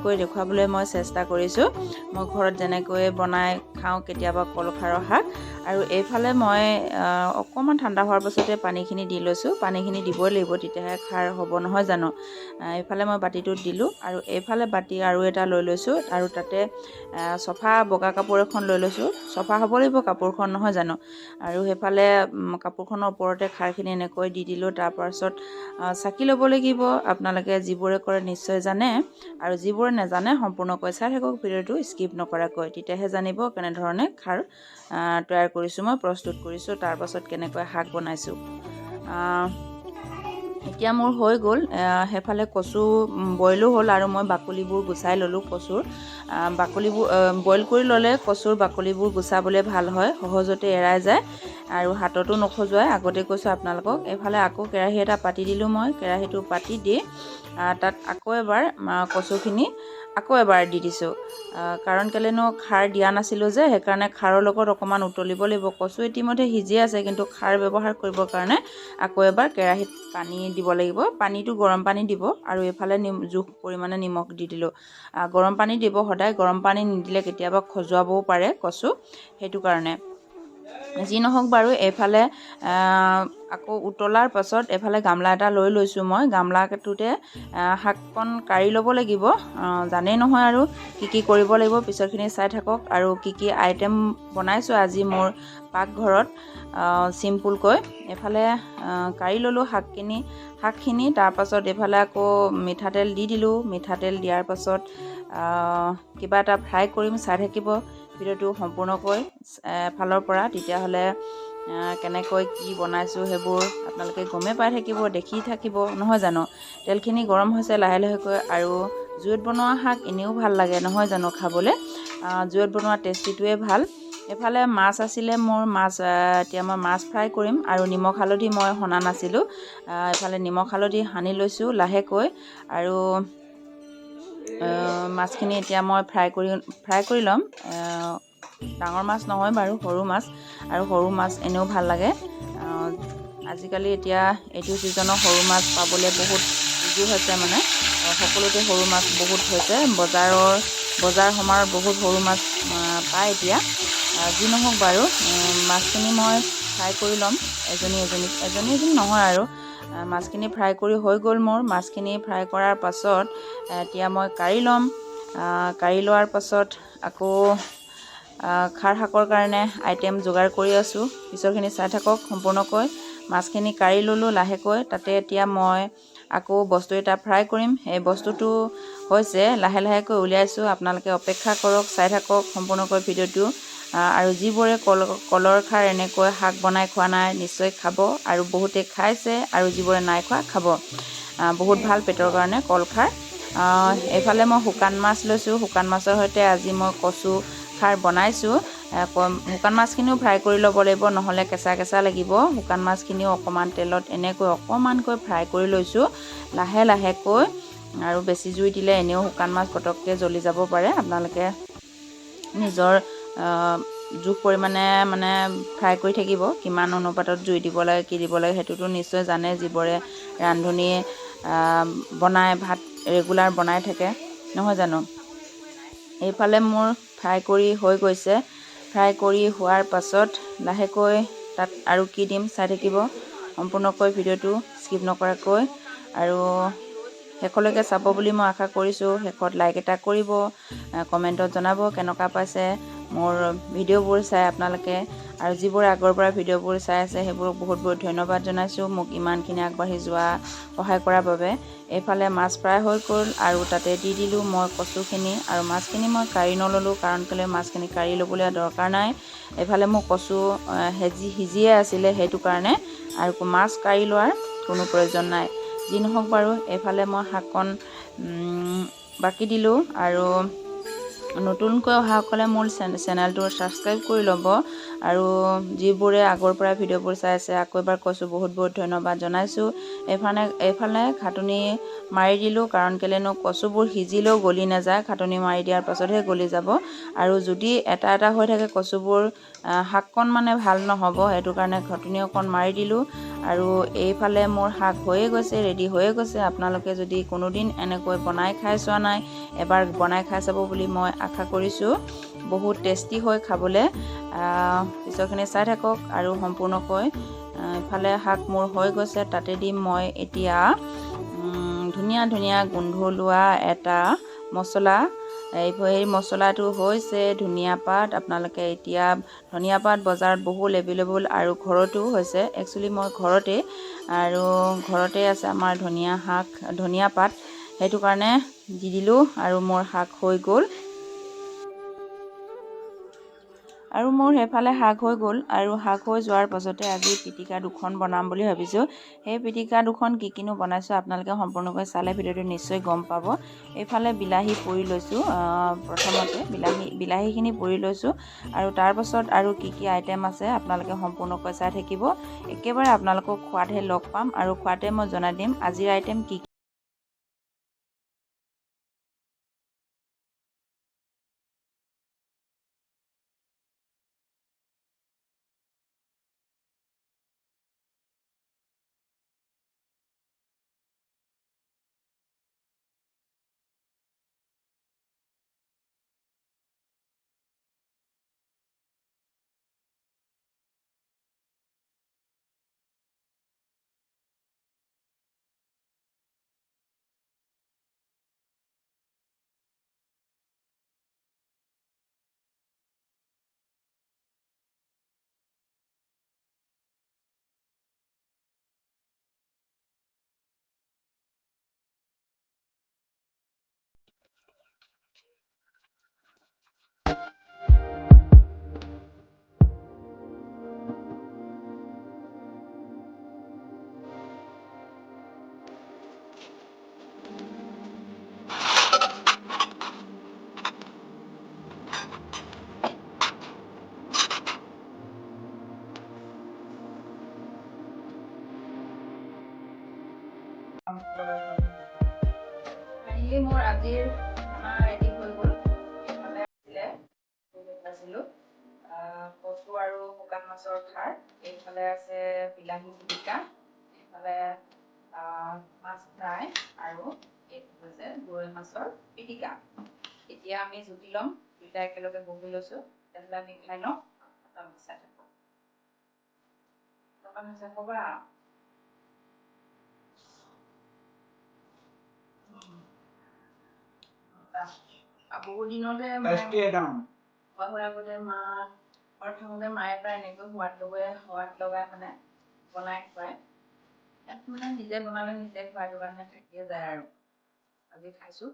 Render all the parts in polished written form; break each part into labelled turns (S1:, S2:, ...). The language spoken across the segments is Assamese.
S1: কৰি দেখুৱাবলৈ মই চেষ্টা কৰিছোঁ। মই ঘৰত যেনেকৈ বনাই খাওঁ কেতিয়াবা কলখাৰৰ শাক। আৰু এইফালে মই অকণমান ঠাণ্ডা হোৱাৰ পাছতে পানীখিনি দি লৈছোঁ। পানীখিনি দিবই লাগিব, তেতিয়াহে খাৰ হ'ব নহয় জানো। এইফালে মই বাতিটোত দিলোঁ আৰু এইফালে বাতি আৰু এটা লৈ লৈছোঁ আৰু তাতে চফা বগা কাপোৰ এখন লৈ লৈছোঁ। চফা হ'ব লাগিব কাপোৰখন নহয় জানো। আৰু সেইফালে কাপোৰখনৰ ওপৰতে খাৰখিনি এনেকৈ দি দিলোঁ। তাৰপাছত চাকি ল'ব লাগিব। আপোনালোকে যিবোৰে কৰে নিশ্চয় জানে, আৰু যিবোৰে নাজানে সম্পূৰ্ণকৈ চাই থাকক ভিডিঅ'টো স্কিপ নকৰাকৈ, তেতিয়াহে জানিব কেনেধৰণে খাৰ তৈয়াৰ কৰিছোঁ, মই প্ৰস্তুত কৰিছোঁ, তাৰপাছত কেনেকৈ শাক বনাইছোঁ। এতিয়া মোৰ হৈ গ'ল। সেইফালে কচু বইলো হ'ল আৰু মই বাকলিবোৰ গুচাই ল'লোঁ কচুৰ। বাকলিবোৰ বইল কৰি ল'লে কচুৰ বাকলিবোৰ গুচাবলৈ ভাল হয়, সহজতে এৰাই যায় আৰু হাততো নখজুৱাই, আগতে কৈছোঁ আপোনালোকক। এইফালে আকৌ কেৰাহী এটা পাতি দিলোঁ মই। কেৰাহীটো পাতি দি তাত আকৌ এবাৰ কচুখিনি আকৌ এবাৰ দি দিছোঁ। কাৰণ কেলেনো খাৰ দিয়া নাছিলোঁ যে, সেইকাৰণে খাৰৰ লগত অকণমান উতলিব লাগিব। কচু ইতিমধ্যে সিজি আছে, কিন্তু খাৰ ব্যৱহাৰ কৰিবৰ কাৰণে আকৌ এবাৰ কেৰাহীত পানী দিব লাগিব। পানীটো গৰম পানী দিব আৰু এইফালে জোখ পৰিমাণে নিমখ দি দিলোঁ। গৰম পানী দিব সদায়, গৰম পানী নিদিলে কেতিয়াবা খজুৱাবও পাৰে কচু, সেইটো কাৰণে। যি নহওক বাৰু, এইফালে আকৌ উতলাৰ পাছত এইফালে গামলা এটা লৈ লৈছোঁ মই। গামলাটোতে শাককণ কাঢ়ি ল'ব লাগিব। জানেই নহয় আৰু কি কৰিব লাগিব, পিছৰখিনি চাই থাকক। আৰু কি আইটেম বনাইছোঁ আজি মোৰ পাকঘৰত চিম্পুলকৈ। এইফালে কাঢ়ি ল'লোঁ শাকখিনি। তাৰপাছত এইফালে আকৌ মিঠাতেল দি দিলোঁ। মিঠাতেল দিয়াৰ পাছত কিবা এটা ফ্ৰাই কৰিম, চাই থাকিব ভিডিঅ'টো সম্পূৰ্ণকৈ এফালৰ পৰা, তেতিয়াহ'লে কেনেকৈ কি বনাইছোঁ সেইবোৰ আপোনালোকে গমেই পাই থাকিব, দেখি থাকিব নহয় জানো। তেলখিনি গৰম হৈছে লাহে লাহেকৈ, আৰু জুইত বনোৱা শাক এনেও ভাল লাগে নহয় জানো খাবলৈ। জুইত বনোৱা টেষ্টিটোৱে ভাল। এফালে মাছ আছিলে মোৰ, এতিয়া মই মাছ ফ্ৰাই কৰিম, আৰু নিমখ হালধি মই সনা নাছিলোঁ। এইফালে নিমখ হালধি সানি লৈছোঁ লাহেকৈ, আৰু মাছখিনি এতিয়া মই ফ্ৰাই কৰি ল'ম। ডাঙৰ মাছ নহয় বাৰু, সৰু মাছ, আৰু সৰু মাছ এনেও ভাল লাগে। আজিকালি এতিয়া এইটো ছিজনৰ সৰু মাছ পাবলৈ বহুত ইজি হৈছে, মানে সকলোতে সৰু মাছ বহুত হৈছে। বজাৰ সমাৰত বহুত সৰু মাছ পায় এতিয়া। যি নহওক বাৰু, মাছখিনি মই ফ্ৰাই কৰি ল'ম এজনী নহয় আৰু। মাছখিনি ফ্ৰাই কৰি হৈ গ'ল মোৰ। মাছখিনি ফ্ৰাই কৰাৰ পাছত এতিয়া মই কাঢ়ি ল'ম। কাঢ়ি লোৱাৰ পাছত আকৌ খাৰ শাকৰ কাৰণে আইটেম যোগাৰ কৰি আছোঁ, পিছৰখিনি চাই থাকক সম্পূৰ্ণকৈ। মাছখিনি কাঢ়ি ল'লোঁ লাহেকৈ। তাতে এতিয়া মই আকৌ বস্তু এটা ফ্ৰাই কৰিম। এই বস্তুটো হৈছে লাহে লাহেকৈ উলিয়াইছোঁ, আপোনালোকে অপেক্ষা কৰক, চাই থাকক সম্পূৰ্ণকৈ ভিডিঅ'টো। আৰু যিবোৰে কলৰ খাৰ এনেকৈ শাক বনাই খোৱা নাই নিশ্চয় খাব, আৰু বহুতে খাইছে, আৰু যিবোৰে নাই খোৱা খাব। বহুত ভাল পেটৰ কাৰণে কল খাৰ। এইফালে মই শুকান মাছ লৈছোঁ। শুকান মাছৰ সৈতে আজি মই কচু খাৰ বনাইছোঁ। শুকান মাছখিনিও ফ্ৰাই কৰি ল'ব লাগিব, নহ'লে কেঁচা কেঁচা লাগিব। শুকান মাছখিনিও অকণমান তেলত এনেকৈ অকণমানকৈ ফ্ৰাই কৰি লৈছোঁ লাহে লাহেকৈ। আৰু বেছি জুই দিলে এনেও শুকান মাছ পটককৈ জ্বলি যাব পাৰে। আপোনালোকে নিজৰ জোখ পৰিমাণে মানে ফ্ৰাই কৰি থাকিব, কিমান অনুপাতত জুই দিব লাগে, কি দিব লাগে, সেইটোতো নিশ্চয় জানে যিবোৰে ৰান্ধনি ভাত ৰেগুলাৰ বনাই থাকে নহয় জানো। এইফালে মোৰ ফ্ৰাই কৰি হৈ গৈছে। ফ্ৰাই কৰি হোৱাৰ পাছত লাহেকৈ তাত আৰু কি দিম চাই থাকিব সম্পূৰ্ণকৈ ভিডিঅ'টো স্কিপ নকৰাকৈ, আৰু শেষলৈকে চাব বুলি মই আশা কৰিছোঁ। শেষত লাইক এটা কৰিব, কমেণ্টত জনাব কেনেকুৱা পাইছে মোৰ ভিডিঅ'বোৰ চাই আপোনালোকে। আৰু যিবোৰে আগৰ পৰা ভিডিঅ'বোৰ চাই আছে সেইবোৰক বহুত বহুত ধন্যবাদ জনাইছোঁ, মোক ইমানখিনি আগবাঢ়ি যোৱা সহায় কৰাৰ বাবে। এইফালে মাছ ফ্ৰাই হৈ গ'ল, আৰু তাতে দি দিলোঁ মই কচুখিনি। আৰু মাছখিনি মই কাঢ়ি নল'লোঁ, কাৰণ কেলৈ মাছখিনি কাঢ়ি ল'বলৈ দৰকাৰ নাই। এইফালে মোৰ কচু সিজিয়ে আছিলে, সেইটো কাৰণে, আৰু মাছ কাঢ়ি লোৱাৰ কোনো প্ৰয়োজন নাই। যি নহওক বাৰু, এইফালে মই শাককণ বাকি দিলোঁ। আৰু নতুনকৈ অহাসকলে মোৰ চেনেলটো ছাবস্ক্ৰাইব কৰি ল'ব, আৰু যিবোৰে আগৰ পৰা ভিডিঅ'বোৰ চাই আছে আকৌ এবাৰ কৈছোঁ বহুত বহুত ধন্যবাদ জনাইছোঁ। এইফালে ঘাটনি মাৰি দিলোঁ, কাৰণ কেলেনো কচুবোৰ সিজিলেও গলি নাযায়, ঘাটনি মাৰি দিয়াৰ পাছতহে গলি যাব। আৰু যদি এটা এটা হৈ থাকে কচুবোৰ, শাককণ মানে ভাল নহ'ব, সেইটো কাৰণে ঘাটনি অকণ মাৰি দিলোঁ। আৰু এইফালে মোৰ শাক হৈয়ে গৈছে, ৰেডি হৈয়ে গৈছে। আপোনালোকে যদি কোনোদিন এনেকৈ বনাই খাই চোৱা নাই, এবাৰ বনাই খাই চাব বুলি মই আশা কৰিছোঁ। বহুত টেষ্টি হয় খাবলৈ। পিছৰখিনি চাই থাকক আৰু সম্পূৰ্ণকৈ। ইফালে শাক মোৰ হৈ গৈছে, তাতে দিম মই এতিয়া ধুনীয়া ধুনীয়া গোন্ধ লোৱা এটা মছলা। এই মছলাটো হৈছে ধনিয়া পাত। আপোনালোকে এতিয়া ধনিয়া পাত বজাৰত বহুত এভেইলেবল আৰু ঘৰতো হৈছে। একচুৱেলি মই ঘৰতে আছে আমাৰ ধনিয়া পাত, সেইটো কাৰণে দি দিলোঁ আৰু মোৰ শাক হৈ গ'ল। আৰু মোৰ সেইফালে শাক হৈ গ'ল, আৰু শাক হৈ যোৱাৰ পাছতে আজি পিটিকা দুখন বনাম বুলি ভাবিছোঁ। সেই পিটিকা দুখন কি কিনো বনাইছোঁ আপোনালোকে সম্পূৰ্ণকৈ চালে ভিডিঅ'টো নিশ্চয় গম পাব। এইফালে বিলাহী পুৰি লৈছোঁ, প্ৰথমতে বিলাহীখিনি পুৰি লৈছোঁ, আৰু তাৰপাছত আৰু কি কি আইটেম আছে আপোনালোকে সম্পূৰ্ণকৈ চাই থাকিব। একেবাৰে আপোনালোকক খোৱাতহে লগ পাম, আৰু খোৱাতে মই জনাই দিম আজিৰ আইটেম কি। ফাইনেলি মোৰ আজিৰ খানা ৰেডি হৈ গ'ল। এইফালে আছিলে কচু আৰু শুকান মাছৰ খাৰ, এইফালে আছে বিলাহী পিটিকা, এইফালে মাছ ফ্ৰাই, আৰু এইটো হৈছে গৰৈ মাছৰ পিটিকা। এতিয়া আমি জুতি ল'ম, দুইটা একেলগে বহি লৈছোঁ, তেনেহ'লে আমি খাই লওঁ। চাই থাকক ক'বা। বহুত দিনতে থাকোঁতে মায়ে প্ৰায় এনেকৈ সোৱাদ লগাই মানে বনাই খুৱায়। ইয়াত মানে নিজে বনালে নিজে খোৱাটো কাৰণে থাকিয়ে যায় আৰু আজি খাইছোঁ।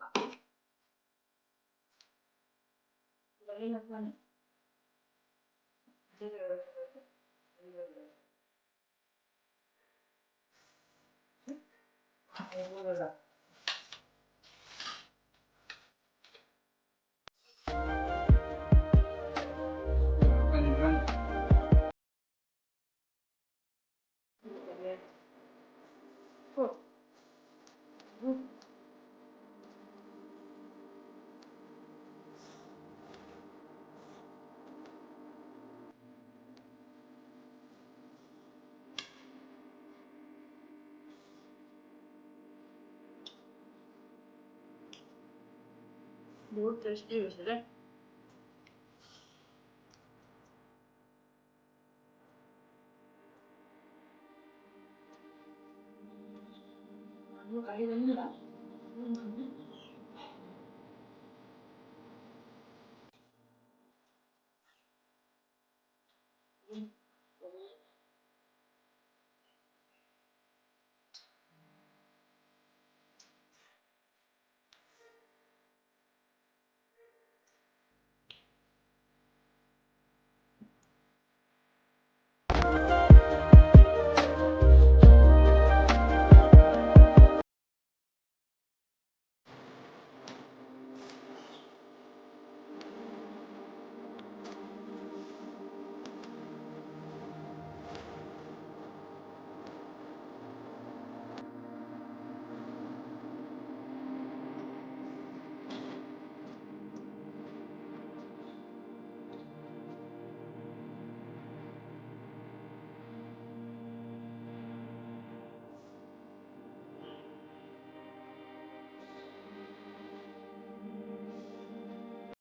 S1: বহুত টেষ্টি হৈছে দেই।